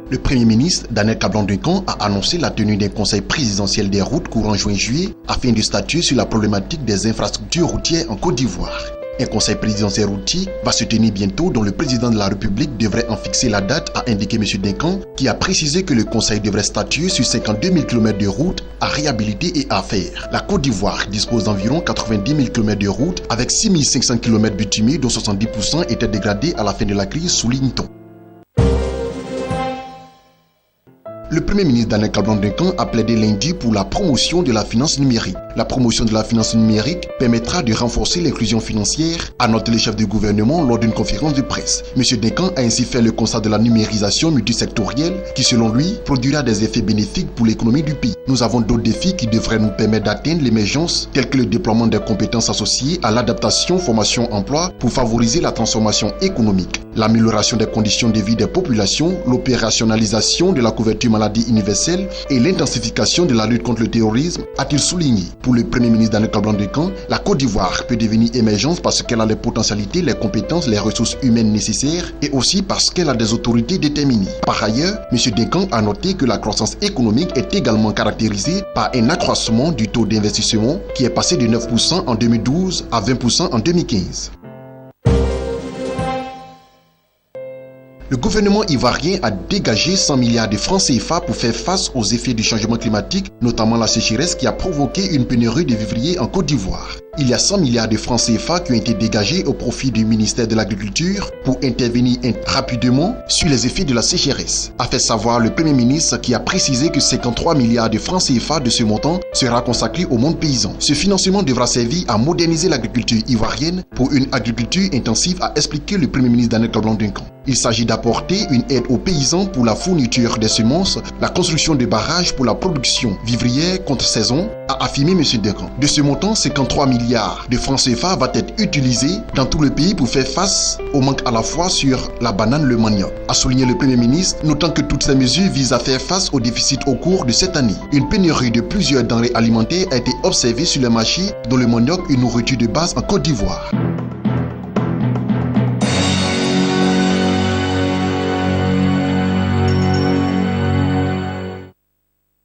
Le Premier ministre, Daniel Kablan-Duncan, a annoncé la tenue d'un conseil présidentiel des routes courant juin-juillet afin de statuer sur la problématique des infrastructures routières en Côte d'Ivoire. Un conseil présidentiel routier va se tenir bientôt dont le président de la République devrait en fixer la date, a indiqué M. Duncan, qui a précisé que le conseil devrait statuer sur 52 000 km de routes à réhabiliter et à faire. La Côte d'Ivoire dispose d'environ 90 000 km de routes avec 6 500 km bitumés dont 70% étaient dégradés à la fin de la crise, souligne-t-on. Le Premier ministre Daniel Kablan-Duncan a plaidé lundi pour la promotion de la finance numérique. La promotion de la finance numérique permettra de renforcer l'inclusion financière, a noté le chef du gouvernement lors d'une conférence de presse. M. Duncan a ainsi fait le constat de la numérisation multisectorielle qui, selon lui, produira des effets bénéfiques pour l'économie du pays. Nous avons d'autres défis qui devraient nous permettre d'atteindre l'émergence, tels que le déploiement des compétences associées à l'adaptation, formation, emploi pour favoriser la transformation économique, l'amélioration des conditions de vie des populations, l'opérationnalisation de la couverture maladie universelle et l'intensification de la lutte contre le terrorisme, a-t-il souligné. Pour le Premier ministre Daniel Kablan-Duncan, la Côte d'Ivoire peut devenir émergente parce qu'elle a les potentialités, les compétences, les ressources humaines nécessaires et aussi parce qu'elle a des autorités déterminées. Par ailleurs, M. Duncan a noté que la croissance économique est également caractérisée par un accroissement du taux d'investissement qui est passé de 9% en 2012 à 20% en 2015. Le gouvernement ivoirien a dégagé 100 milliards de francs CFA pour faire face aux effets du changement climatique, notamment la sécheresse qui a provoqué une pénurie de vivriers en Côte d'Ivoire. Il y a 100 milliards de francs CFA qui ont été dégagés au profit du ministère de l'Agriculture pour intervenir rapidement sur les effets de la sécheresse, a fait savoir le Premier ministre qui a précisé que 53 milliards de francs CFA de ce montant sera consacré au monde paysan. Ce financement devra servir à moderniser l'agriculture ivoirienne pour une agriculture intensive, a expliqué le Premier ministre Daniel Kablan-Duncan. Il s'agit d'apporter une aide aux paysans pour la fourniture des semences, la construction de barrages pour la production vivrière contre saison, a affirmé M. Duncan. De ce montant, 53 milliards de francs CFA va être utilisé dans tout le pays pour faire face au manque à la fois sur la banane et le manioc, a souligné le Premier ministre, notant que toutes ces mesures visent à faire face au déficit au cours de cette année. Une pénurie de plusieurs denrées alimentaires a été observée sur le marché, dont le manioc, une nourriture de base en Côte d'Ivoire.